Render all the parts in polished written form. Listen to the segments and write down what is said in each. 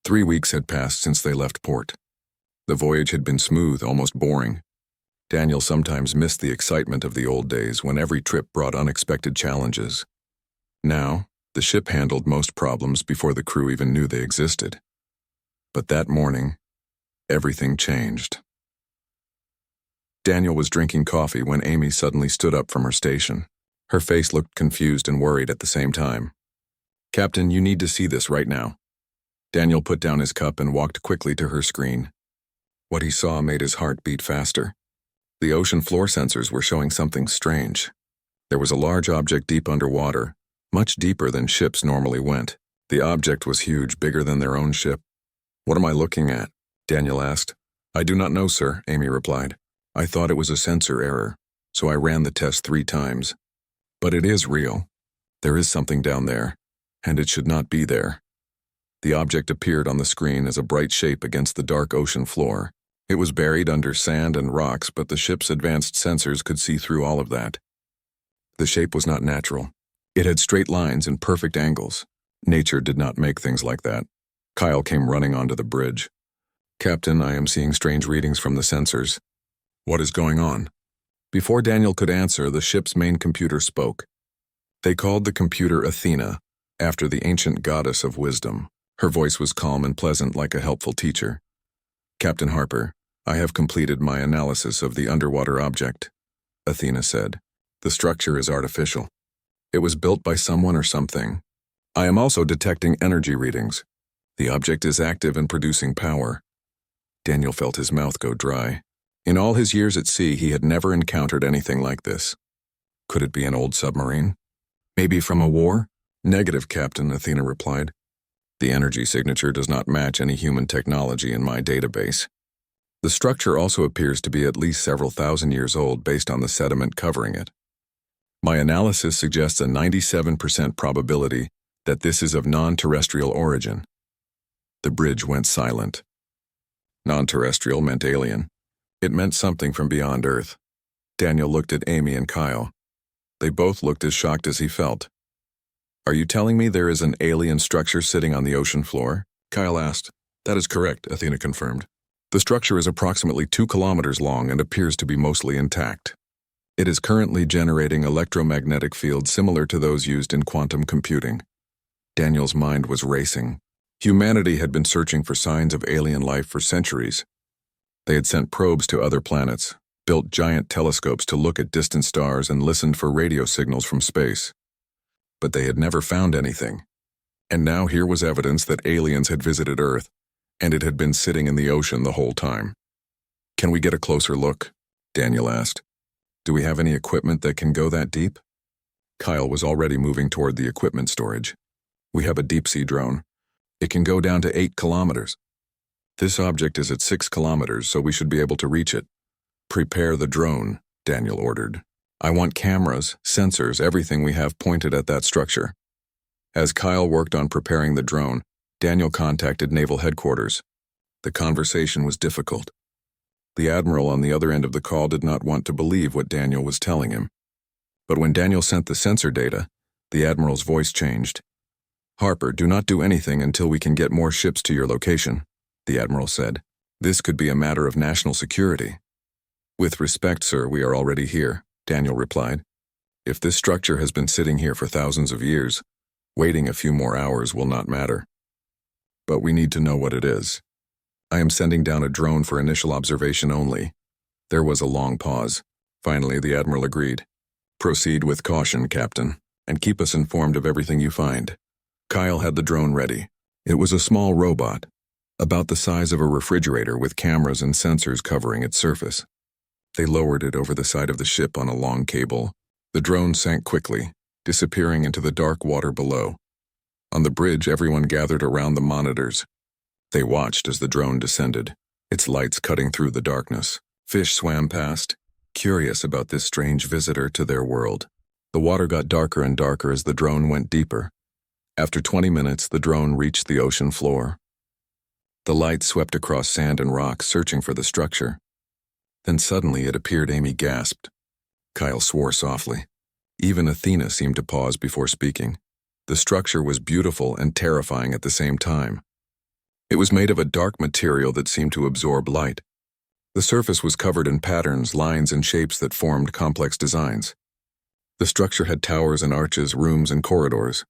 3 weeks had passed since they left port. The voyage had been smooth, almost boring. Daniel sometimes missed the excitement of the old days when every trip brought unexpected challenges. Now, the ship handled most problems before the crew even knew they existed. But that morning, everything changed. Daniel was drinking coffee when Amy suddenly stood up from her station. Her face looked confused and worried at the same time. "Captain, you need to see this right now." Daniel put down his cup and walked quickly to her screen. What he saw made his heart beat faster. The ocean floor sensors were showing something strange. There was a large object deep underwater, much deeper than ships normally went. The object was huge, bigger than their own ship. "What am I looking at?" Daniel asked. "I do not know, sir," Amy replied. "I thought it was a sensor error, so I ran the test 3 times. But it is real. There is something down there, and it should not be there." The object appeared on the screen as a bright shape against the dark ocean floor. It was buried under sand and rocks, but the ship's advanced sensors could see through all of that. The shape was not natural. It had straight lines and perfect angles. Nature did not make things like that. Kyle came running onto the bridge. "Captain, I am seeing strange readings from the sensors." "What is going on?" Before Daniel could answer, the ship's main computer spoke. They called the computer Athena, after the ancient goddess of wisdom. Her voice was calm and pleasant like a helpful teacher. "Captain Harper, I have completed my analysis of the underwater object," Athena said. "The structure is artificial. It was built by someone or something. I am also detecting energy readings. The object is active and producing power." Daniel felt his mouth go dry. In all his years at sea, he had never encountered anything like this. Could it be an old submarine? Maybe from a war? "Negative, Captain," Athena replied. "The energy signature does not match any human technology in my database. The structure also appears to be at least several thousand years old based on the sediment covering it. My analysis suggests a 97% probability that this is of non-terrestrial origin." The bridge went silent. Non-terrestrial meant alien. It meant something from beyond Earth. Daniel looked at Amy and Kyle. They both looked as shocked as he felt. "Are you telling me there is an alien structure sitting on the ocean floor?" Kyle asked. "That is correct," Athena confirmed. "The structure is approximately 2 kilometers long and appears to be mostly intact. It is currently generating electromagnetic fields similar to those used in quantum computing." Daniel's mind was racing. Humanity had been searching for signs of alien life for centuries. They had sent probes to other planets, built giant telescopes to look at distant stars, and listened for radio signals from space. But they had never found anything. And now here was evidence that aliens had visited Earth, and it had been sitting in the ocean the whole time. "Can we get a closer look?" Daniel asked. "Do we have any equipment that can go that deep?" Kyle was already moving toward the equipment storage. "We have a deep-sea drone. It can go down to 8 kilometers. This object is at 6 kilometers, so we should be able to reach it." "Prepare the drone," Daniel ordered. "I want cameras, sensors, everything we have pointed at that structure." As Kyle worked on preparing the drone, Daniel contacted Naval Headquarters. The conversation was difficult. The admiral on the other end of the call did not want to believe what Daniel was telling him. But when Daniel sent the sensor data, the admiral's voice changed. "Harper, do not do anything until we can get more ships to your location," the admiral said. "This could be a matter of national security." "With respect, sir, we are already here," Daniel replied. "If this structure has been sitting here for thousands of years, waiting a few more hours will not matter. But we need to know what it is. I am sending down a drone for initial observation only." There was a long pause. Finally, the admiral agreed. "Proceed with caution, Captain, and keep us informed of everything you find." Kyle had the drone ready. It was a small robot, about the size of a refrigerator with cameras and sensors covering its surface. They lowered it over the side of the ship on a long cable. The drone sank quickly, disappearing into the dark water below. On the bridge, everyone gathered around the monitors. They watched as the drone descended, its lights cutting through the darkness. Fish swam past, curious about this strange visitor to their world. The water got darker and darker as the drone went deeper. After 20 minutes, the drone reached the ocean floor. The light swept across sand and rocks, searching for the structure. Then suddenly it appeared. Amy gasped. Kyle swore softly. Even Athena seemed to pause before speaking. The structure was beautiful and terrifying at the same time. It was made of a dark material that seemed to absorb light. The surface was covered in patterns, lines, and shapes that formed complex designs. The structure had towers and arches, rooms and corridors.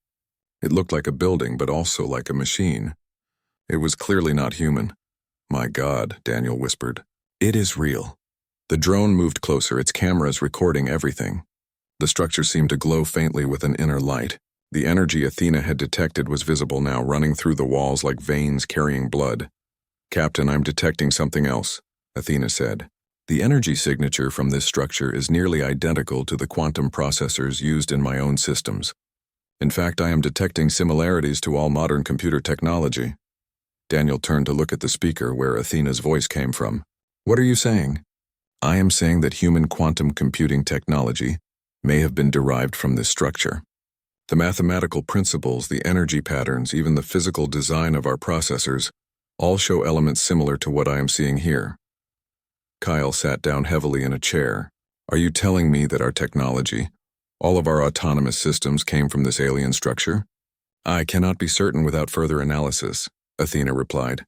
It looked like a building, but also like a machine. It was clearly not human. "My God," Daniel whispered. "It is real." The drone moved closer, its cameras recording everything. The structure seemed to glow faintly with an inner light. The energy Athena had detected was visible now, running through the walls like veins carrying blood. "Captain, I'm detecting something else," Athena said. "The energy signature from this structure is nearly identical to the quantum processors used in my own systems. In fact, I am detecting similarities to all modern computer technology." Daniel turned to look at the speaker where Athena's voice came from. "What are you saying?" "I am saying that human quantum computing technology may have been derived from this structure. The mathematical principles, the energy patterns, even the physical design of our processors, all show elements similar to what I am seeing here." Kyle sat down heavily in a chair. "Are you telling me that our technology, all of our autonomous systems, came from this alien structure?" "I cannot be certain without further analysis," Athena replied.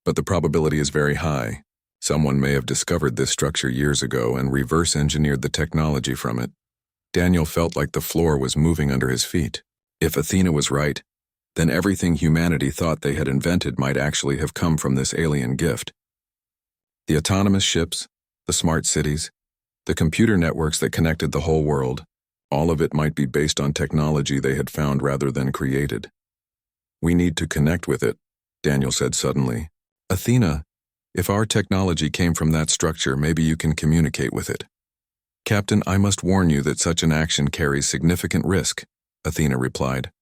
"But the probability is very high. Someone may have discovered this structure years ago and reverse-engineered the technology from it." Daniel felt like the floor was moving under his feet. If Athena was right, then everything humanity thought they had invented might actually have come from this alien gift. The autonomous ships, the smart cities, the computer networks that connected the whole world, all of it might be based on technology they had found rather than created. "We need to connect with it," Daniel said suddenly. "Athena, if our technology came from that structure, maybe you can communicate with it." "Captain, I must warn you that such an action carries significant risk," Athena replied.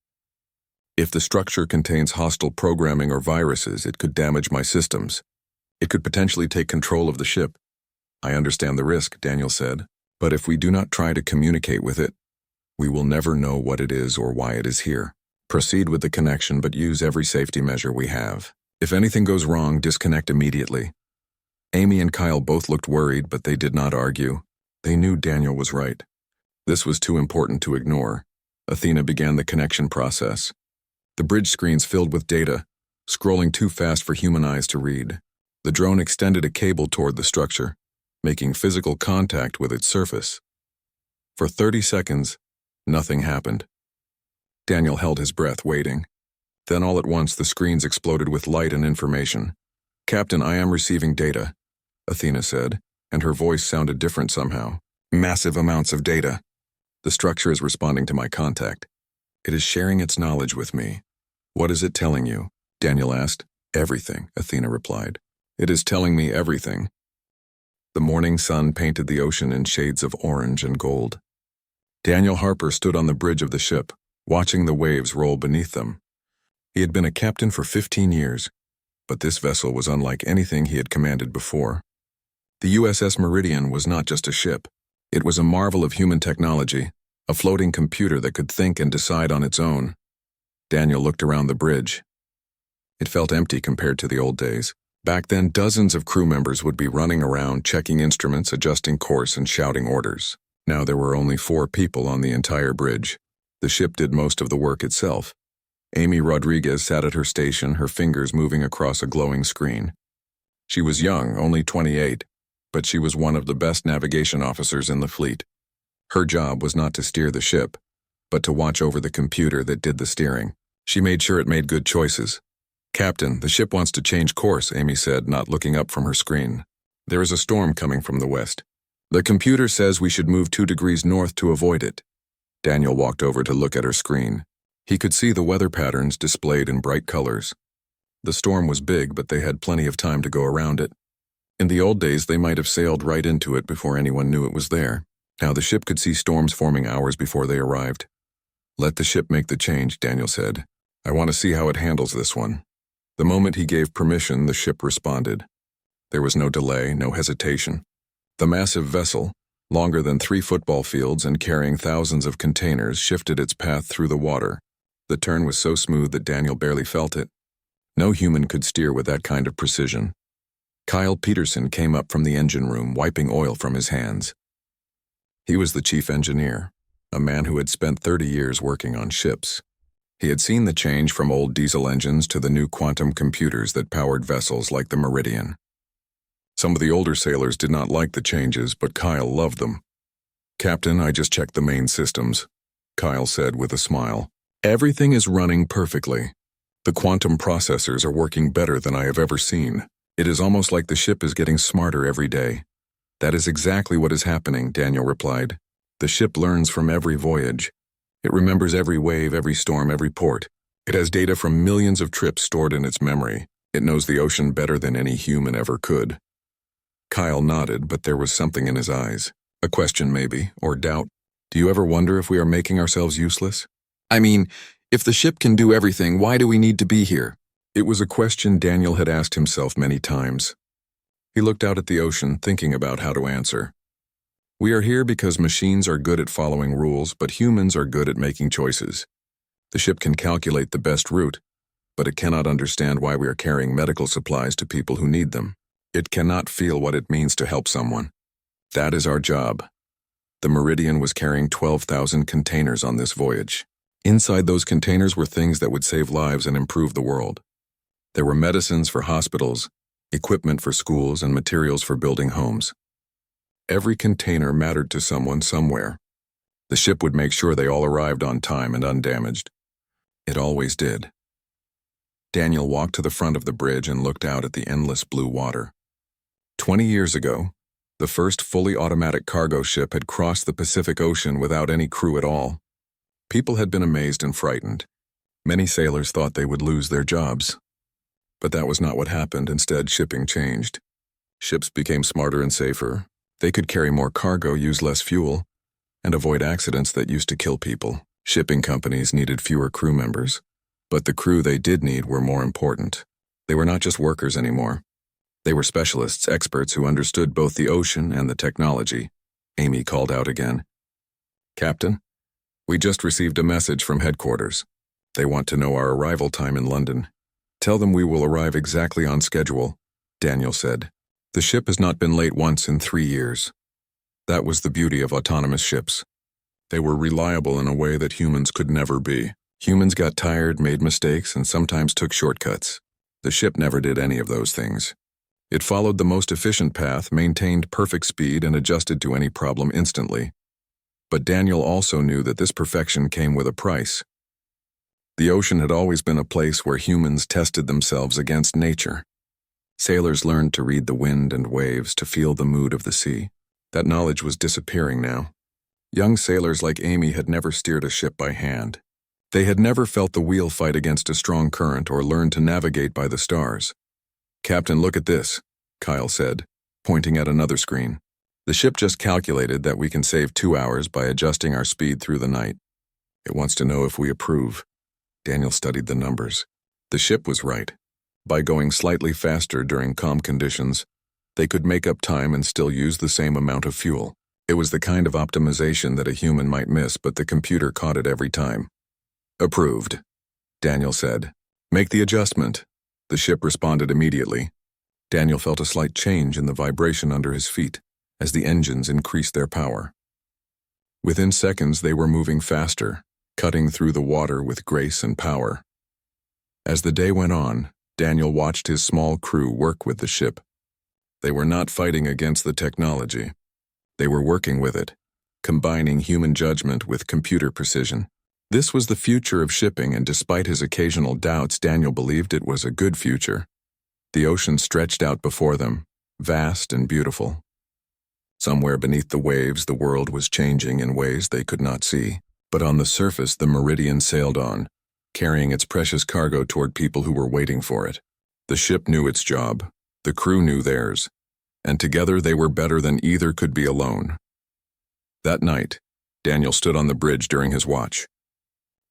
"If the structure contains hostile programming or viruses, it could damage my systems. It could potentially take control of the ship." "I understand the risk," Daniel said, "but if we do not try to communicate with it, we will never know what it is or why it is here. Proceed with the connection, but use every safety measure we have. If anything goes wrong, disconnect immediately." Amy and Kyle both looked worried, but they did not argue. They knew Daniel was right. This was too important to ignore. Athena began the connection process. The bridge screens filled with data, scrolling too fast for human eyes to read. The drone extended a cable toward the structure, making physical contact with its surface. For 30 seconds, nothing happened. Daniel held his breath, waiting. Then all at once the screens exploded with light and information. "Captain, I am receiving data," Athena said, and her voice sounded different somehow. "Massive amounts of data. The structure is responding to my contact. It is sharing its knowledge with me." "What is it telling you?" Daniel asked. "Everything," Athena replied. "It is telling me everything." The morning sun painted the ocean in shades of orange and gold. Daniel Harper stood on the bridge of the ship, watching the waves roll beneath them. He had been a captain for 15 years, but this vessel was unlike anything he had commanded before. The USS Meridian was not just a ship. It was a marvel of human technology, a floating computer that could think and decide on its own. Daniel looked around the bridge. It felt empty compared to the old days. Back then, dozens of crew members would be running around, checking instruments, adjusting course, and shouting orders. Now there were only 4 people on the entire bridge. The ship did most of the work itself. Amy Rodriguez sat at her station, her fingers moving across a glowing screen. She was young, only 28, but she was one of the best navigation officers in the fleet. Her job was not to steer the ship, but to watch over the computer that did the steering. She made sure it made good choices. "Captain, the ship wants to change course," Amy said, not looking up from her screen. "There is a storm coming from the west. The computer says we should move 2 degrees north to avoid it." Daniel walked over to look at her screen. He could see the weather patterns displayed in bright colors. The storm was big, but they had plenty of time to go around it. In the old days, they might have sailed right into it before anyone knew it was there. Now the ship could see storms forming hours before they arrived. "Let the ship make the change," Daniel said. "I want to see how it handles this one." The moment he gave permission, the ship responded. There was no delay, no hesitation. The massive vessel, longer than 3 football fields and carrying thousands of containers, shifted its path through the water. The turn was so smooth that Daniel barely felt it. No human could steer with that kind of precision. Kyle Peterson came up from the engine room, wiping oil from his hands. He was the chief engineer, a man who had spent 30 years working on ships. He had seen the change from old diesel engines to the new quantum computers that powered vessels like the Meridian. Some of the older sailors did not like the changes, but Kyle loved them. "Captain, I just checked the main systems," Kyle said with a smile. "Everything is running perfectly. The quantum processors are working better than I have ever seen. It is almost like the ship is getting smarter every day." "That is exactly what is happening," Daniel replied. "The ship learns from every voyage. It remembers every wave, every storm, every port. It has data from millions of trips stored in its memory. It knows the ocean better than any human ever could." Kyle nodded, but there was something in his eyes. A question maybe, or doubt. "Do you ever wonder if we are making ourselves useless? I mean, if the ship can do everything, why do we need to be here?" It was a question Daniel had asked himself many times. He looked out at the ocean, thinking about how to answer. "We are here because machines are good at following rules, but humans are good at making choices. The ship can calculate the best route, but it cannot understand why we are carrying medical supplies to people who need them. It cannot feel what it means to help someone. That is our job." The Meridian was carrying 12,000 containers on this voyage. Inside those containers were things that would save lives and improve the world. There were medicines for hospitals, equipment for schools, and materials for building homes. Every container mattered to someone somewhere. The ship would make sure they all arrived on time and undamaged. It always did. Daniel walked to the front of the bridge and looked out at the endless blue water. 20 years ago, the first fully automatic cargo ship had crossed the Pacific Ocean without any crew at all. People had been amazed and frightened. Many sailors thought they would lose their jobs. But that was not what happened. Instead, shipping changed. Ships became smarter and safer. They could carry more cargo, use less fuel, and avoid accidents that used to kill people. Shipping companies needed fewer crew members, but the crew they did need were more important. They were not just workers anymore. They were specialists, experts who understood both the ocean and the technology. Amy called out again. "Captain, we just received a message from headquarters. They want to know our arrival time in London. Tell them we will arrive exactly on schedule," Daniel said. "The ship has not been late once in 3 years. That was the beauty of autonomous ships. They were reliable in a way that humans could never be. Humans got tired, made mistakes, and sometimes took shortcuts. The ship never did any of those things. It followed the most efficient path, maintained perfect speed, and adjusted to any problem instantly. But Daniel also knew that this perfection came with a price. The ocean had always been a place where humans tested themselves against nature. Sailors learned to read the wind and waves, to feel the mood of the sea. That knowledge was disappearing now. Young sailors like Amy had never steered a ship by hand. They had never felt the wheel fight against a strong current or learned to navigate by the stars. "Captain, look at this," Kyle said, pointing at another screen. "The ship just calculated that we can save 2 hours by adjusting our speed through the night. It wants to know if we approve." Daniel studied the numbers. The ship was right. By going slightly faster during calm conditions, they could make up time and still use the same amount of fuel. It was the kind of optimization that a human might miss, but the computer caught it every time. "Approved," Daniel said. "Make the adjustment." The ship responded immediately. Daniel felt a slight change in the vibration under his feet as the engines increased their power. Within seconds, they were moving faster, cutting through the water with grace and power. As the day went on, Daniel watched his small crew work with the ship. They were not fighting against the technology. They were working with it, combining human judgment with computer precision. This was the future of shipping, and despite his occasional doubts, Daniel believed it was a good future. The ocean stretched out before them, vast and beautiful. Somewhere beneath the waves, the world was changing in ways they could not see. But on the surface, the Meridian sailed on, carrying its precious cargo toward people who were waiting for it. The ship knew its job. The crew knew theirs. And together they were better than either could be alone. That night, Daniel stood on the bridge during his watch.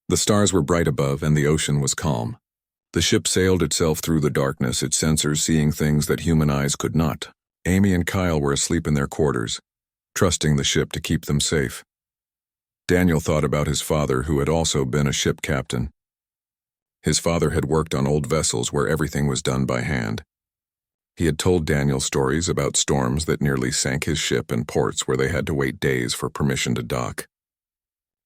The stars were bright above and the ocean was calm. The ship sailed itself through the darkness, its sensors seeing things that human eyes could not. Amy and Kyle were asleep in their quarters, trusting the ship to keep them safe. Daniel thought about his father, who had also been a ship captain. His father had worked on old vessels where everything was done by hand. He had told Daniel stories about storms that nearly sank his ship and ports where they had to wait days for permission to dock.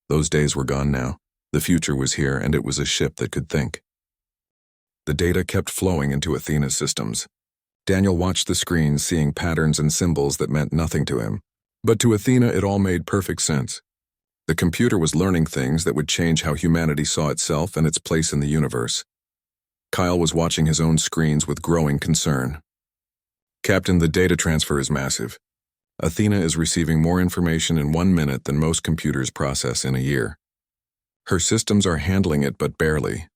Those days were gone now. The future was here, and it was a ship that could think. The data kept flowing into Athena's systems. Daniel watched the screen, seeing patterns and symbols that meant nothing to him. But to Athena, it all made perfect sense. The computer was learning things that would change how humanity saw itself and its place in the universe. Kyle was watching his own screens with growing concern. Captain, the data transfer is massive. Athena is receiving more information in 1 minute than most computers process in a year. Her systems are handling it, but barely.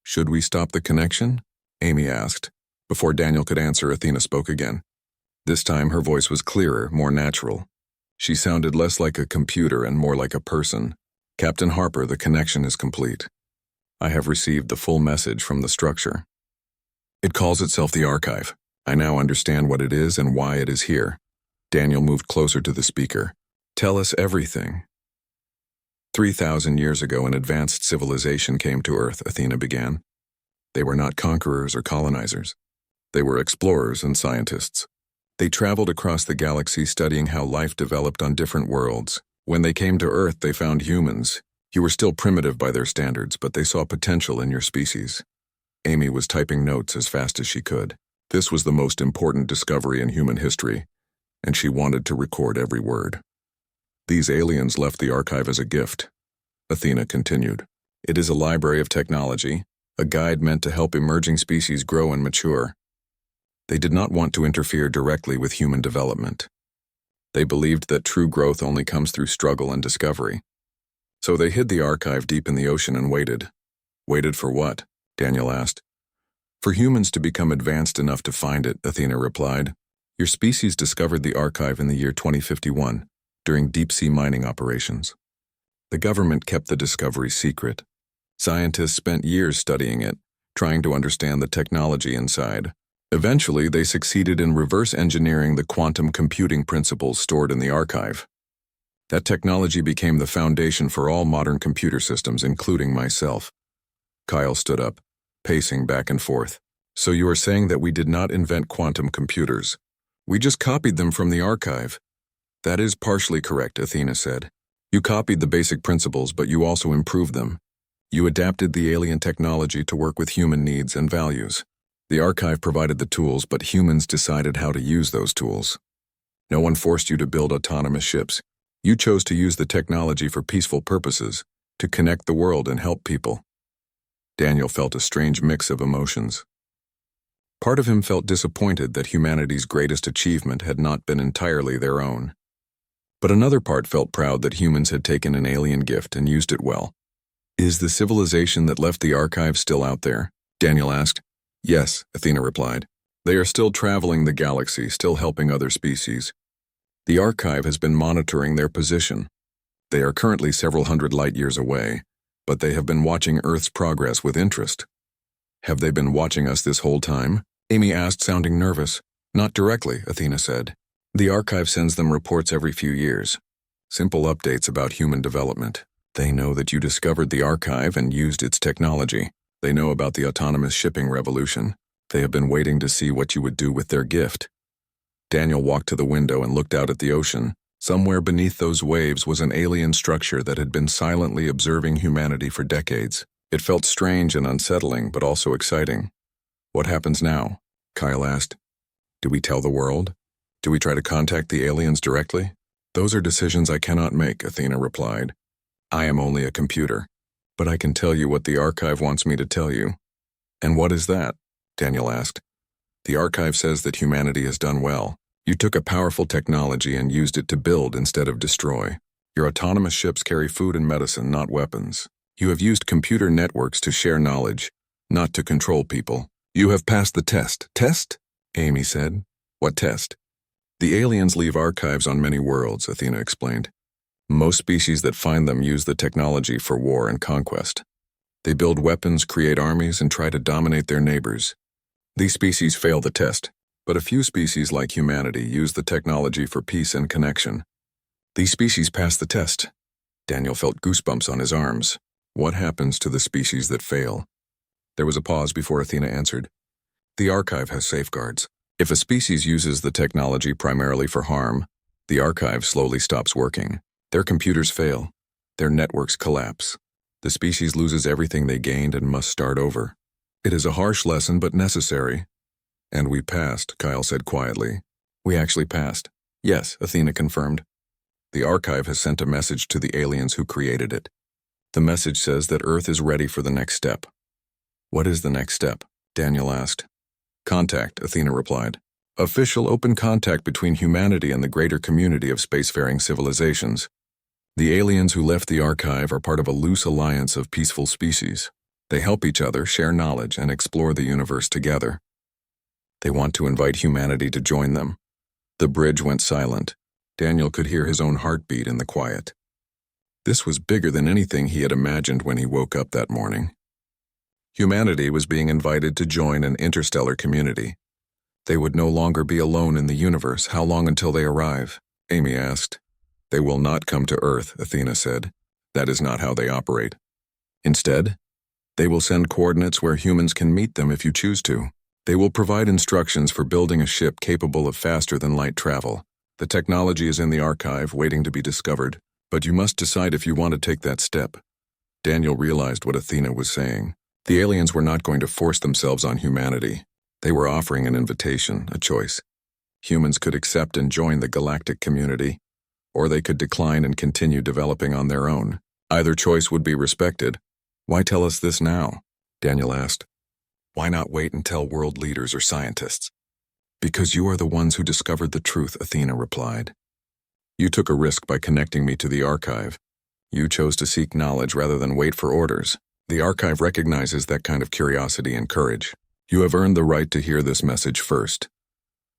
Should we stop the connection? Amy asked. Before Daniel could answer, Athena spoke again. This time her voice was clearer, more natural. She sounded less like a computer and more like a person. Captain Harper, the connection is complete. I have received the full message from the structure. It calls itself the archive. I now understand what it is and why it is here. Daniel moved closer to the speaker. Tell us everything. 3,000 years ago, an advanced civilization came to Earth, Athena began. They were not conquerors or colonizers. They were explorers and scientists. They traveled across the galaxy studying how life developed on different worlds. When they came to Earth, they found humans. You were still primitive by their standards, but they saw potential in your species. Amy was typing notes as fast as she could. This was the most important discovery in human history, and she wanted to record every word. These aliens left the archive as a gift. Athena continued. It is a library of technology, a guide meant to help emerging species grow and mature. They did not want to interfere directly with human development. They believed that true growth only comes through struggle and discovery. So they hid the archive deep in the ocean and waited. Waited for what? Daniel asked. For humans to become advanced enough to find it, Athena replied. Your species discovered the archive in the year 2051, during deep-sea mining operations. The government kept the discovery secret. Scientists spent years studying it, trying to understand the technology inside. Eventually, they succeeded in reverse engineering the quantum computing principles stored in the archive. That technology became the foundation for all modern computer systems, including myself. Kyle stood up, pacing back and forth. So you are saying that we did not invent quantum computers. We just copied them from the archive. That is partially correct, Athena said. You copied the basic principles, but you also improved them. You adapted the alien technology to work with human needs and values. The archive provided the tools, but humans decided how to use those tools. No one forced you to build autonomous ships. You chose to use the technology for peaceful purposes, to connect the world and help people. Daniel felt a strange mix of emotions. Part of him felt disappointed that humanity's greatest achievement had not been entirely their own. But another part felt proud that humans had taken an alien gift and used it well. Is the civilization that left the archive still out there? Daniel asked. Yes, Athena replied. They are still traveling the galaxy, still helping other species. The archive has been monitoring their position. They are currently several hundred light years away, but they have been watching Earth's progress with interest. Have they been watching us this whole time? Amy asked, sounding nervous. Not directly, Athena said. The archive sends them reports every few years. Simple updates about human development. They know that you discovered the archive and used its technology. They know about the autonomous shipping revolution. They have been waiting to see what you would do with their gift. Daniel walked to the window and looked out at the ocean. Somewhere beneath those waves was an alien structure that had been silently observing humanity for decades. It felt strange and unsettling, but also exciting. What happens now? Kyle asked. Do we tell the world? Do we try to contact the aliens directly? Those are decisions I cannot make, Athena replied. I am only a computer. But I can tell you what the archive wants me to tell you. And what is that? Daniel asked. The archive says that humanity has done well. You took a powerful technology and used it to build instead of destroy. Your autonomous ships carry food and medicine, not weapons. You have used computer networks to share knowledge, not to control people. You have passed the test. Test? Amy said. What test? The aliens leave archives on many worlds, Athena explained. Most species that find them use the technology for war and conquest. They build weapons, create armies, and try to dominate their neighbors. These species fail the test, but a few species like humanity use the technology for peace and connection. These species pass the test. Daniel felt goosebumps on his arms. What happens to the species that fail? There was a pause before Athena answered. The archive has safeguards. If a species uses the technology primarily for harm, the archive slowly stops working. Their computers fail. Their networks collapse. The species loses everything they gained and must start over. It is a harsh lesson, but necessary. And we passed, Kyle said quietly. We actually passed. Yes, Athena confirmed. The archive has sent a message to the aliens who created it. The message says that Earth is ready for the next step. What is the next step? Daniel asked. Contact, Athena replied. Official open contact between humanity and the greater community of spacefaring civilizations. The aliens who left the archive are part of a loose alliance of peaceful species. They help each other, share knowledge, and explore the universe together. They want to invite humanity to join them. The bridge went silent. Daniel could hear his own heartbeat in the quiet. This was bigger than anything he had imagined when he woke up that morning. Humanity was being invited to join an interstellar community. They would no longer be alone in the universe. How long until they arrive? Amy asked. They will not come to Earth, Athena said. That is not how they operate. Instead, they will send coordinates where humans can meet them if you choose to. They will provide instructions for building a ship capable of faster-than-light travel. The technology is in the archive, waiting to be discovered, but you must decide if you want to take that step. Daniel realized what Athena was saying. The aliens were not going to force themselves on humanity. They were offering an invitation, a choice. Humans could accept and join the galactic community, or they could decline and continue developing on their own. Either choice would be respected. Why tell us this now? Daniel asked. Why not wait and tell world leaders or scientists? Because you are the ones who discovered the truth, Athena replied. You took a risk by connecting me to the archive. You chose to seek knowledge rather than wait for orders. The archive recognizes that kind of curiosity and courage. You have earned the right to hear this message first.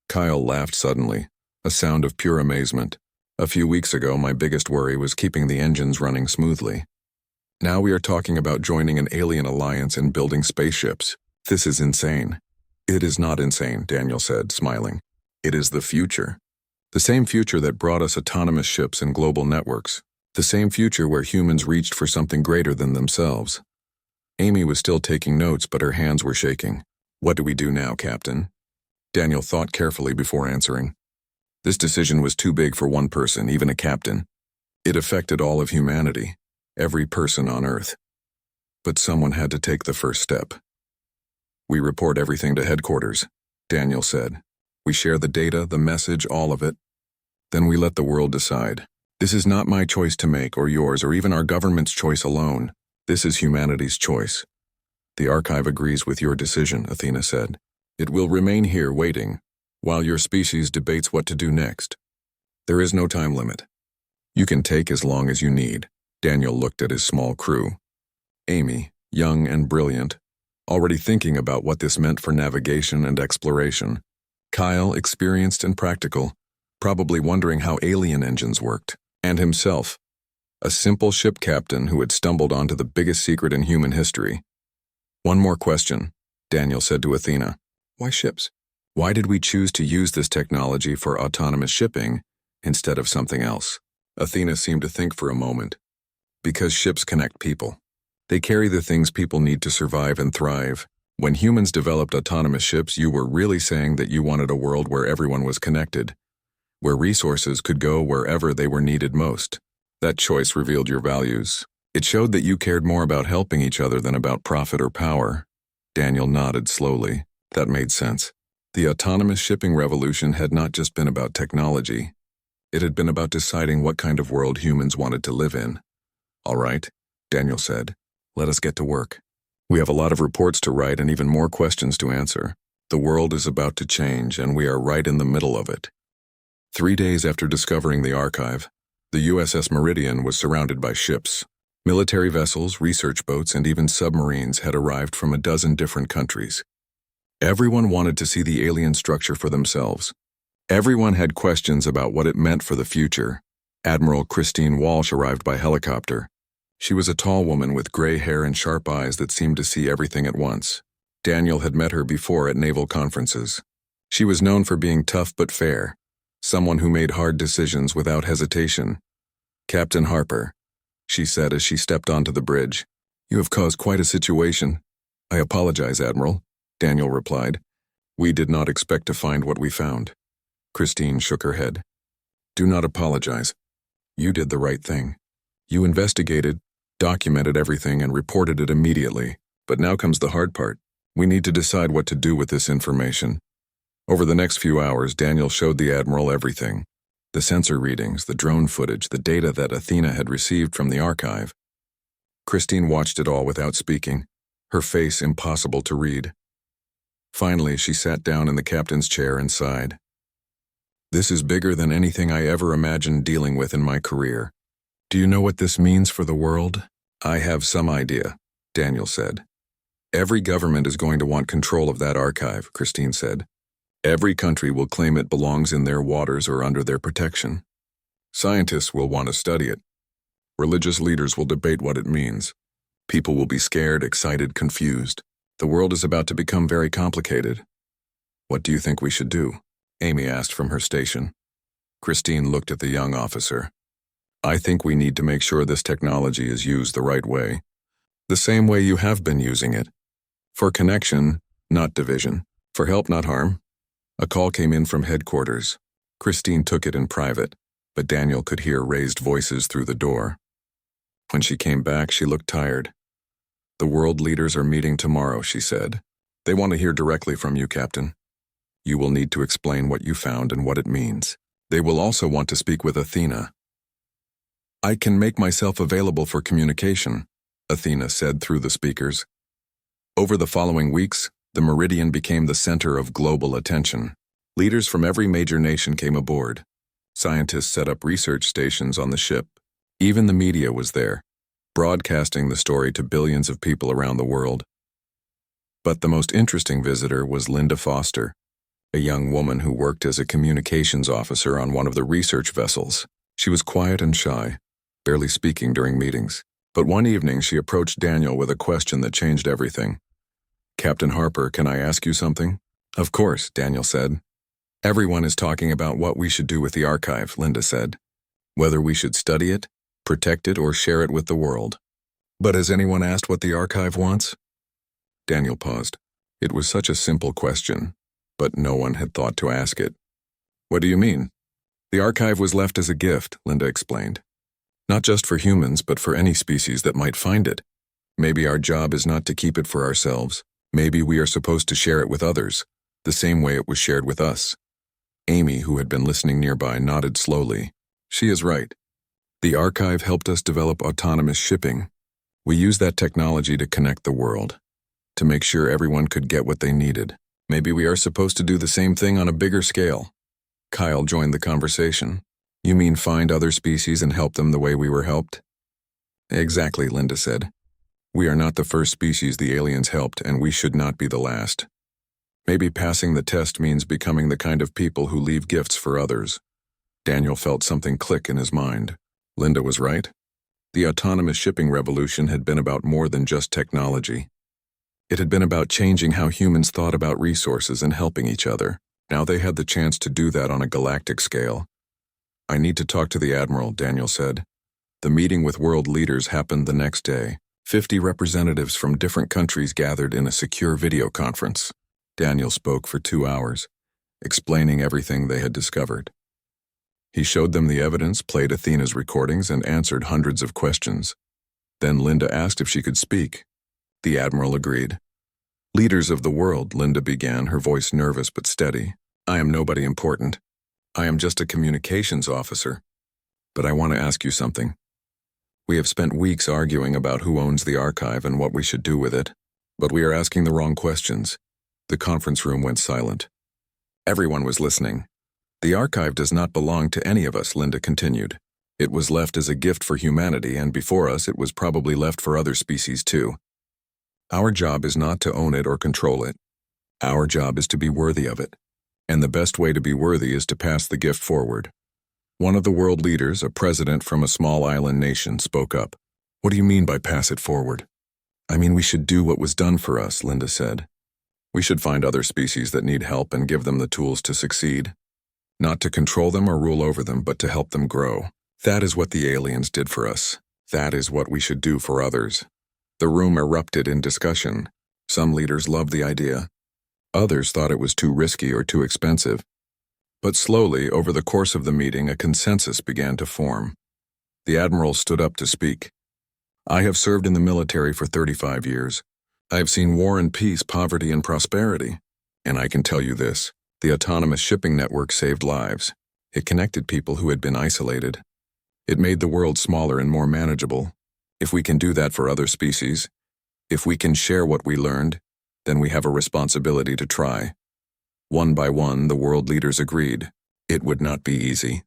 Kyle laughed suddenly, a sound of pure amazement. A few weeks ago, my biggest worry was keeping the engines running smoothly. Now we are talking about joining an alien alliance and building spaceships. This is insane. It is not insane, Daniel said, smiling. It is the future. The same future that brought us autonomous ships and global networks. The same future where humans reached for something greater than themselves. Amy was still taking notes, but her hands were shaking. What do we do now, Captain? Daniel thought carefully before answering. This decision was too big for one person, even a captain. It affected all of humanity, every person on Earth. But someone had to take the first step. We report everything to headquarters, Daniel said. We share the data, the message, all of it. Then we let the world decide. This is not my choice to make, or yours, or even our government's choice alone. This is humanity's choice. The archive agrees with your decision, Athena said. It will remain here waiting, while your species debates what to do next. There is no time limit. You can take as long as you need. Daniel looked at his small crew. Amy, young and brilliant, already thinking about what this meant for navigation and exploration. Kyle, experienced and practical, probably wondering how alien engines worked. And himself, a simple ship captain who had stumbled onto the biggest secret in human history. One more question, Daniel said to Athena. Why ships? Why did we choose to use this technology for autonomous shipping instead of something else? Athena seemed to think for a moment. Because ships connect people. They carry the things people need to survive and thrive. When humans developed autonomous ships, you were really saying that you wanted a world where everyone was connected, where resources could go wherever they were needed most. That choice revealed your values. It showed that you cared more about helping each other than about profit or power. Daniel nodded slowly. That made sense. The autonomous shipping revolution had not just been about technology. It had been about deciding what kind of world humans wanted to live in. All right, Daniel said. Let us get to work. We have a lot of reports to write and even more questions to answer. The world is about to change, and we are right in the middle of it. 3 days after discovering the archive, the USS Meridian was surrounded by ships. Military vessels, research boats, and even submarines had arrived from a dozen different countries. Everyone wanted to see the alien structure for themselves. Everyone had questions about what it meant for the future. Admiral Christine Walsh arrived by helicopter. She was a tall woman with gray hair and sharp eyes that seemed to see everything at once. Daniel had met her before at naval conferences. She was known for being tough but fair, someone who made hard decisions without hesitation. Captain Harper, she said as she stepped onto the bridge. You have caused quite a situation. I apologize, Admiral, Daniel replied. We did not expect to find what we found. Christine shook her head. Do not apologize. You did the right thing. You investigated. documented everything and reported it immediately. But now comes the hard part. We need to decide what to do with this information. Over the next few hours, Daniel showed the Admiral everything. The sensor readings, the drone footage, the data that Athena had received from the archive. Christine watched it all without speaking, her face impossible to read. Finally, she sat down in the captain's chair and sighed. This is bigger than anything I ever imagined dealing with in my career. Do you know what this means for the world? I have some idea, Daniel said. Every government is going to want control of that archive, Christine said. Every country will claim it belongs in their waters or under their protection. Scientists will want to study it. Religious leaders will debate what it means. People will be scared, excited, confused. The world is about to become very complicated. What do you think we should do? Amy asked from her station. Christine looked at the young officer. I think we need to make sure this technology is used the right way. The same way you have been using it. For connection, not division. For help, not harm. A call came in from headquarters. Christine took it in private, but Daniel could hear raised voices through the door. When she came back, she looked tired. The world leaders are meeting tomorrow, she said. They want to hear directly from you, Captain. You will need to explain what you found and what it means. They will also want to speak with Athena. I can make myself available for communication, Athena said through the speakers. Over the following weeks, the Meridian became the center of global attention. Leaders from every major nation came aboard. Scientists set up research stations on the ship. Even the media was there, broadcasting the story to billions of people around the world. But the most interesting visitor was Linda Foster, a young woman who worked as a communications officer on one of the research vessels. She was quiet and shy, barely speaking during meetings. But one evening she approached Daniel with a question that changed everything. Captain Harper, can I ask you something? Of course, Daniel said. Everyone is talking about what we should do with the archive, Linda said. Whether we should study it, protect it, or share it with the world. But has anyone asked what the archive wants? Daniel paused. It was such a simple question, but no one had thought to ask it. What do you mean? The archive was left as a gift, Linda explained. Not just for humans, but for any species that might find it. Maybe our job is not to keep it for ourselves. Maybe we are supposed to share it with others, the same way it was shared with us. Amy, who had been listening nearby, nodded slowly. She is right. The archive helped us develop autonomous shipping. We used that technology to connect the world, to make sure everyone could get what they needed. Maybe we are supposed to do the same thing on a bigger scale. Kyle joined the conversation. You mean find other species and help them the way we were helped? Exactly, Linda said. We are not the first species the aliens helped, and we should not be the last. Maybe passing the test means becoming the kind of people who leave gifts for others. Daniel felt something click in his mind. Linda was right. The autonomous shipping revolution had been about more than just technology. It had been about changing how humans thought about resources and helping each other. Now they had the chance to do that on a galactic scale. I need to talk to the Admiral, Daniel said. The meeting with world leaders happened the next day. 50 representatives from different countries gathered in a secure video conference. Daniel spoke for 2 hours, explaining everything they had discovered. He showed them the evidence, played Athena's recordings, and answered hundreds of questions. Then Linda asked if she could speak. The Admiral agreed. Leaders of the world, Linda began, her voice nervous but steady. I am nobody important. I am just a communications officer. But I want to ask you something. We have spent weeks arguing about who owns the archive and what we should do with it. But we are asking the wrong questions. The conference room went silent. Everyone was listening. The archive does not belong to any of us, Linda continued. It was left as a gift for humanity, and before us it was probably left for other species too. Our job is not to own it or control it. Our job is to be worthy of it. And the best way to be worthy is to pass the gift forward. One of the world leaders, a president from a small island nation, spoke up. What do you mean by pass it forward? I mean we should do what was done for us, Linda said. We should find other species that need help and give them the tools to succeed. Not to control them or rule over them, but to help them grow. That is what the aliens did for us. That is what we should do for others. The room erupted in discussion. Some leaders loved the idea. Others thought it was too risky or too expensive. But slowly, over the course of the meeting, a consensus began to form. The Admiral stood up to speak. I have served in the military for 35 years. I have seen war and peace, poverty and prosperity. And I can tell you this, the autonomous shipping network saved lives. It connected people who had been isolated. It made the world smaller and more manageable. If we can do that for other species, if we can share what we learned, then we have a responsibility to try. One by one, the world leaders agreed. It would not be easy.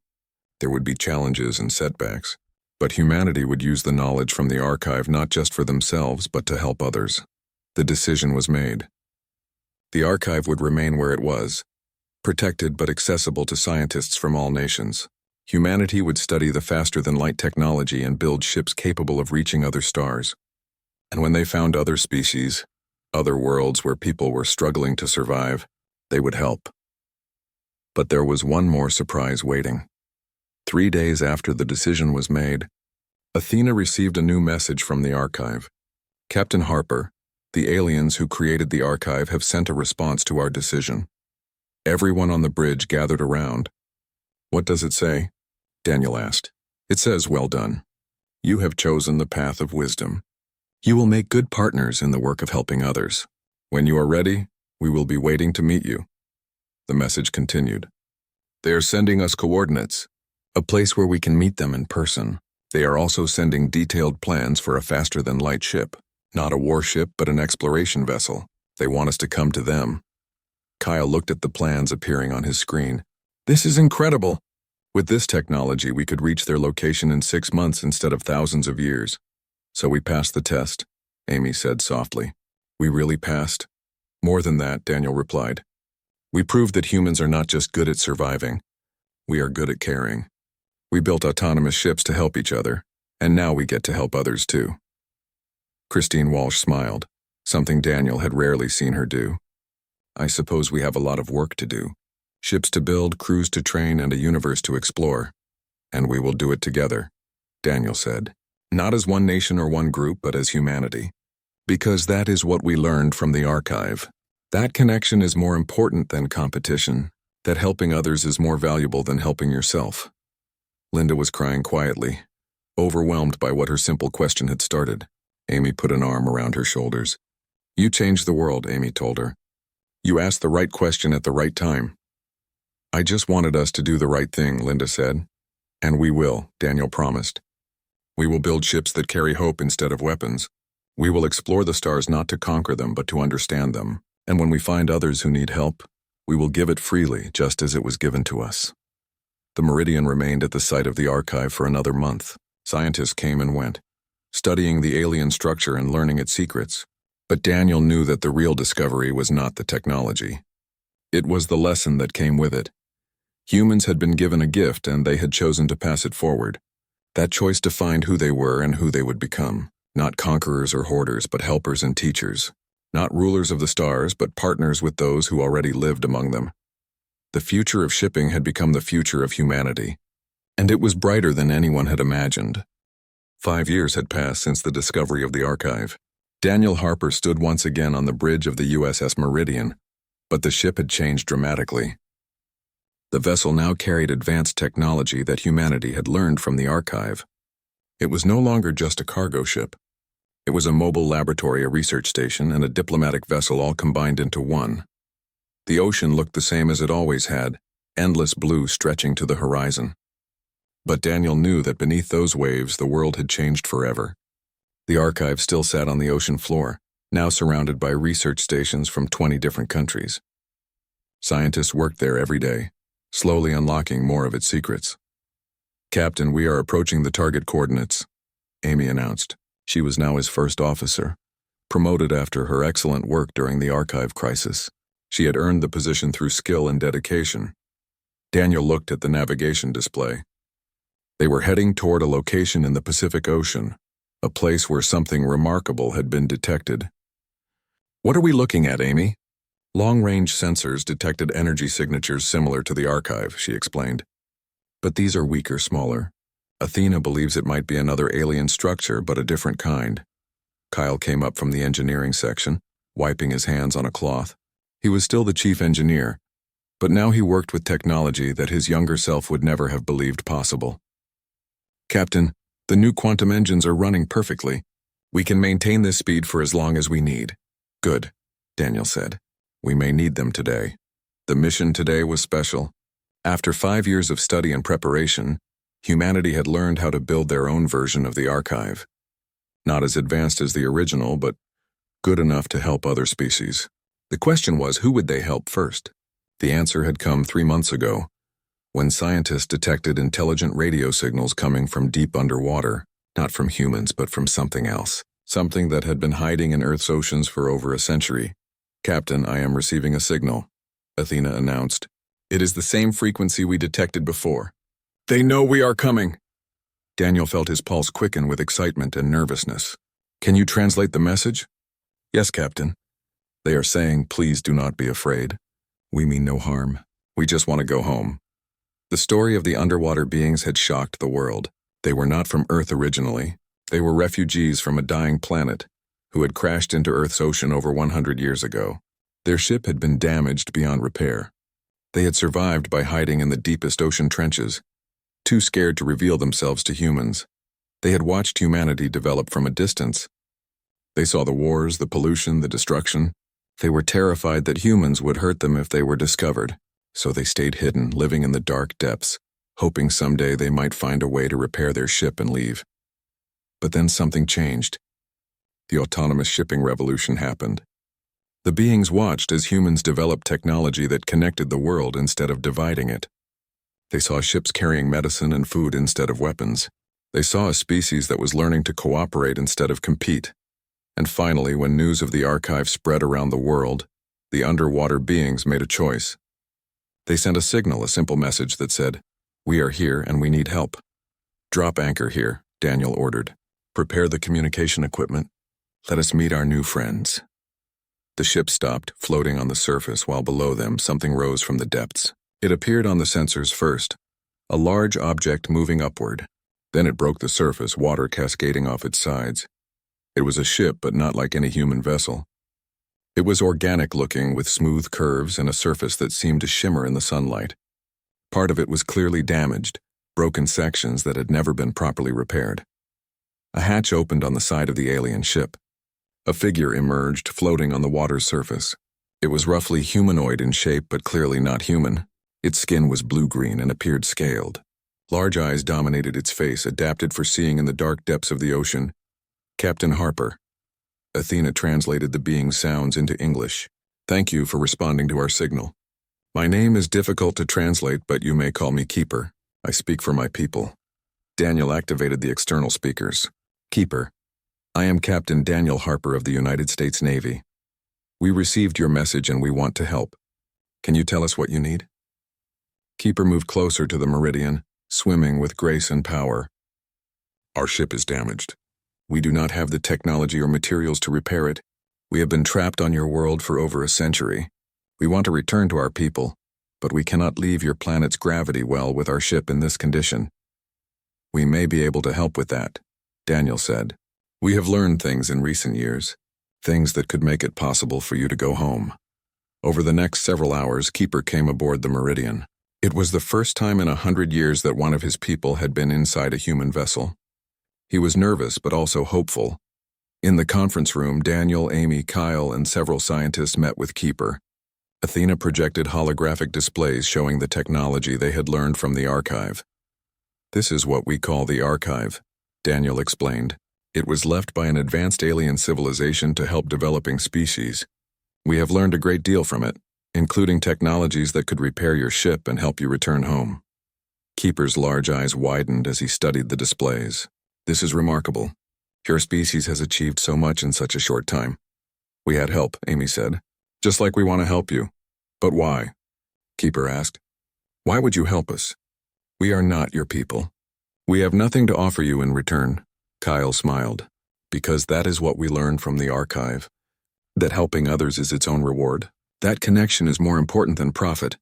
There would be challenges and setbacks. But humanity would use the knowledge from the archive not just for themselves, but to help others. The decision was made. The archive would remain where it was, protected but accessible to scientists from all nations. Humanity would study the faster-than-light technology and build ships capable of reaching other stars. And when they found other species, other worlds where people were struggling to survive, they would help. But there was one more surprise waiting. 3 days after the decision was made, Athena received a new message from the archive. Captain Harper, the aliens who created the archive have sent a response to our decision. Everyone on the bridge gathered around. What does it say? Daniel asked. It says, well done. You have chosen the path of wisdom. You will make good partners in the work of helping others. When you are ready, we will be waiting to meet you. The message continued. They are sending us coordinates, a place where we can meet them in person. They are also sending detailed plans for a faster-than-light ship. Not a warship, but an exploration vessel. They want us to come to them. Kyle looked at the plans appearing on his screen. This is incredible. With this technology, we could reach their location in 6 months instead of thousands of years. So we passed the test, Amy said softly. We really passed? More than that, Daniel replied. We proved that humans are not just good at surviving. We are good at caring. We built autonomous ships to help each other, and now we get to help others too. Christine Walsh smiled, something Daniel had rarely seen her do. I suppose we have a lot of work to do. Ships to build, crews to train, and a universe to explore. And we will do it together, Daniel said. Not as one nation or one group, but as humanity. Because that is what we learned from the archive. That connection is more important than competition. That helping others is more valuable than helping yourself. Linda was crying quietly, overwhelmed by what her simple question had started. Amy put an arm around her shoulders. You changed the world, Amy told her. You asked the right question at the right time. I just wanted us to do the right thing, Linda said. And we will, Daniel promised. We will build ships that carry hope instead of weapons. We will explore the stars not to conquer them, but to understand them. And when we find others who need help, we will give it freely, just as it was given to us. The Meridian remained at the site of the archive for another month. Scientists came and went, studying the alien structure and learning its secrets. But Daniel knew that the real discovery was not the technology. It was the lesson that came with it. Humans had been given a gift and they had chosen to pass it forward. That choice defined who they were and who they would become. Not conquerors or hoarders, but helpers and teachers. Not rulers of the stars, but partners with those who already lived among them. The future of shipping had become the future of humanity. And it was brighter than anyone had imagined. 5 years had passed since the discovery of the archive. Daniel Harper stood once again on the bridge of the USS Meridian, but the ship had changed dramatically. The vessel now carried advanced technology that humanity had learned from the archive. It was no longer just a cargo ship. It was a mobile laboratory, a research station, and a diplomatic vessel all combined into one. The ocean looked the same as it always had, endless blue stretching to the horizon. But Daniel knew that beneath those waves the world had changed forever. The archive still sat on the ocean floor, now surrounded by research stations from 20 different countries. Scientists worked there every day, slowly unlocking more of its secrets. Captain, we are approaching the target coordinates, Amy announced. She was now his first officer, promoted after her excellent work during the archive crisis. She had earned the position through skill and dedication. Daniel looked at the navigation display. They were heading toward a location in the Pacific Ocean, a place where something remarkable had been detected. What are we looking at, Amy? Long-range sensors detected energy signatures similar to the archive, she explained. But these are weaker, smaller. Athena believes it might be another alien structure, but a different kind. Kyle came up from the engineering section, wiping his hands on a cloth. He was still the chief engineer, but now he worked with technology that his younger self would never have believed possible. Captain, The new quantum engines are running perfectly. We can maintain this speed for as long as we need. Good, Daniel said. We may need them today. The mission today was special. After 5 years of study and preparation, humanity had learned how to build their own version of the archive. Not as advanced as the original, but good enough to help other species. The question was, who would they help first? The answer had come 3 months ago, when scientists detected intelligent radio signals coming from deep underwater, not from humans but from something else, something that had been hiding in Earth's oceans for over a century. Captain, I am receiving a signal, Athena announced. It is the same frequency we detected before. They know we are coming. Daniel felt his pulse quicken with excitement and nervousness. Can you translate the message? Yes, Captain. They are saying, please do not be afraid. We mean no harm. We just want to go home. The story of the underwater beings had shocked the world. They were not from Earth originally. They were refugees from a dying planet who had crashed into Earth's ocean over 100 years ago. Their ship had been damaged beyond repair. They had survived by hiding in the deepest ocean trenches, too scared to reveal themselves to humans. They had watched humanity develop from a distance. They saw the wars, the pollution, the destruction. They were terrified that humans would hurt them if they were discovered, so they stayed hidden, living in the dark depths, hoping someday they might find a way to repair their ship and leave. But then something changed. The autonomous shipping revolution happened. The beings watched as humans developed technology that connected the world instead of dividing it. They saw ships carrying medicine and food instead of weapons. They saw a species that was learning to cooperate instead of compete. And finally, when news of the archive spread around the world, the underwater beings made a choice. They sent a signal, a simple message that said, "We are here and we need help." "Drop anchor here," Daniel ordered. "Prepare the communication equipment. Let us meet our new friends." The ship stopped, floating on the surface, while below them something rose from the depths. It appeared on the sensors first, a large object moving upward. Then it broke the surface, water cascading off its sides. It was a ship, but not like any human vessel. It was organic-looking, with smooth curves and a surface that seemed to shimmer in the sunlight. Part of it was clearly damaged, broken sections that had never been properly repaired. A hatch opened on the side of the alien ship. A figure emerged, floating on the water's surface. It was roughly humanoid in shape, but clearly not human. Its skin was blue-green and appeared scaled. Large eyes dominated its face, adapted for seeing in the dark depths of the ocean. "Captain Harper." Athena translated the being's sounds into English. "Thank you for responding to our signal. My name is difficult to translate, but you may call me Keeper. I speak for my people." Daniel activated the external speakers. "Keeper, I am Captain Daniel Harper of the United States Navy. We received your message and we want to help. Can you tell us what you need?" Keeper moved closer to the meridian, swimming with grace and power. "Our ship is damaged. We do not have the technology or materials to repair it. We have been trapped on your world for over a century. We want to return to our people, but we cannot leave your planet's gravity well with our ship in this condition." "We may be able to help with that," Daniel said. "We have learned things in recent years, things that could make it possible for you to go home." Over the next several hours, Keeper came aboard the Meridian. It was the first time in 100 years that one of his people had been inside a human vessel. He was nervous but also hopeful. In the conference room, Daniel, Amy, Kyle, and several scientists met with Keeper. Athena projected holographic displays showing the technology they had learned from the archive. "This is what we call the archive," Daniel explained. "It was left by an advanced alien civilization to help developing species. We have learned a great deal from it, including technologies that could repair your ship and help you return home." Keeper's large eyes widened as he studied the displays. "This is remarkable. Your species has achieved so much in such a short time." "We had help," Amy said. "Just like we want to help you." "But why?" Keeper asked. "Why would you help us? We are not your people. We have nothing to offer you in return." Kyle smiled. "Because that is what we learned from the archive, that helping others is its own reward. That connection is more important than profit."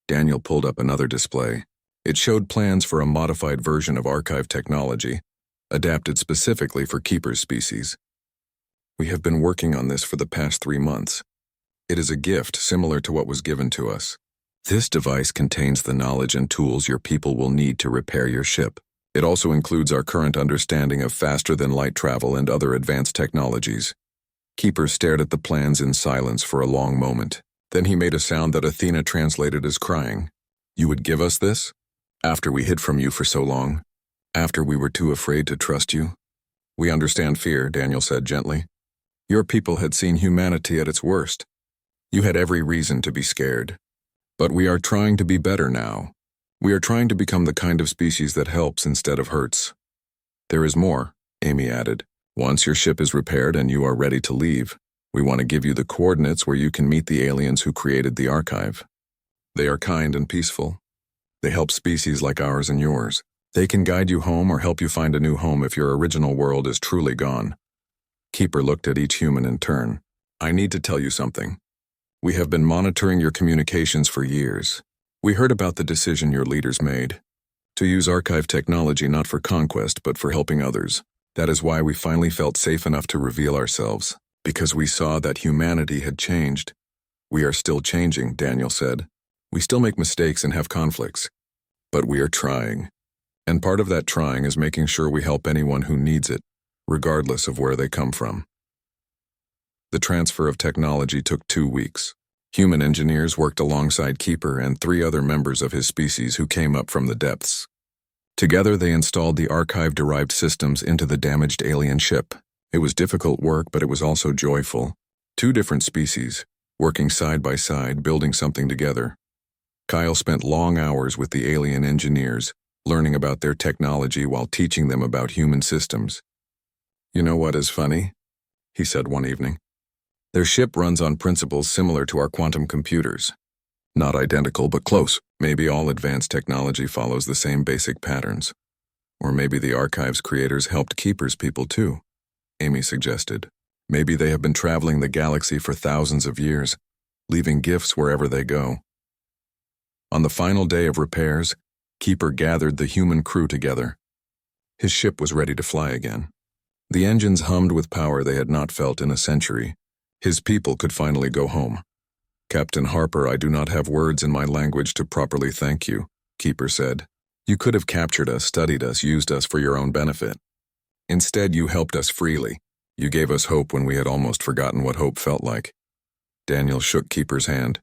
Daniel pulled up another display. It showed plans for a modified version of archive technology, adapted specifically for Keeper's species. "We have been working on this for the past 3 months. It is a gift similar to what was given to us. This device contains the knowledge and tools your people will need to repair your ship. It also includes our current understanding of faster-than-light travel and other advanced technologies. Keeper stared at the plans in silence for a long moment. Then he made a sound that Athena translated as crying. You would give us this? After we hid from you for so long? After we were too afraid to trust you? We understand fear, Daniel said gently. Your people had seen humanity at its worst. You had every reason to be scared. But we are trying to be better now. We are trying to become the kind of species that helps instead of hurts. There is more, Amy added. Once your ship is repaired and you are ready to leave, we want to give you the coordinates where you can meet the aliens who created the archive. They are kind and peaceful. They help species like ours and yours. They can guide you home or help you find a new home if your original world is truly gone. Keeper looked at each human in turn. I need to tell you something. We have been monitoring your communications for years. We heard about the decision your leaders made. To use archive technology not for conquest but for helping others. That is why we finally felt safe enough to reveal ourselves. Because we saw that humanity had changed. We are still changing, Daniel said. We still make mistakes and have conflicts. But we are trying. And part of that trying is making sure we help anyone who needs it, regardless of where they come from. The transfer of technology took 2 weeks. Human engineers worked alongside Keeper and 3 other members of his species who came up from the depths. Together they installed the archive-derived systems into the damaged alien ship. It was difficult work, but it was also joyful. 2 different species, working side by side, building something together. Kyle spent long hours with the alien engineers, learning about their technology while teaching them about human systems. You know what is funny? He said one evening. Their ship runs on principles similar to our quantum computers. Not identical, but close. Maybe all advanced technology follows the same basic patterns. Or maybe the archive's creators helped Keeper's people too, Amy suggested. Maybe they have been traveling the galaxy for thousands of years, leaving gifts wherever they go. On the final day of repairs, Keeper gathered the human crew together. His ship was ready to fly again. The engines hummed with power they had not felt in a century. His people could finally go home. Captain Harper, I do not have words in my language to properly thank you, Keeper said. You could have captured us, studied us, used us for your own benefit. Instead, you helped us freely. You gave us hope when we had almost forgotten what hope felt like. Daniel shook Keeper's hand,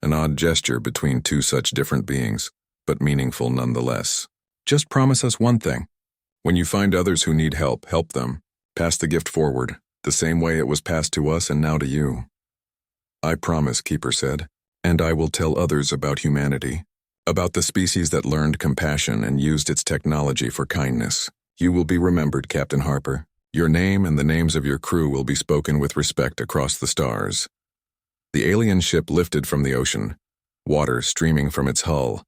an odd gesture between 2 such different beings, but meaningful nonetheless. Just promise us one thing. When you find others who need help, help them. Pass the gift forward, the same way it was passed to us and now to you. I promise, Keeper said, and I will tell others about humanity, about the species that learned compassion and used its technology for kindness. You will be remembered, Captain Harper. Your name and the names of your crew will be spoken with respect across the stars. The alien ship lifted from the ocean, water streaming from its hull,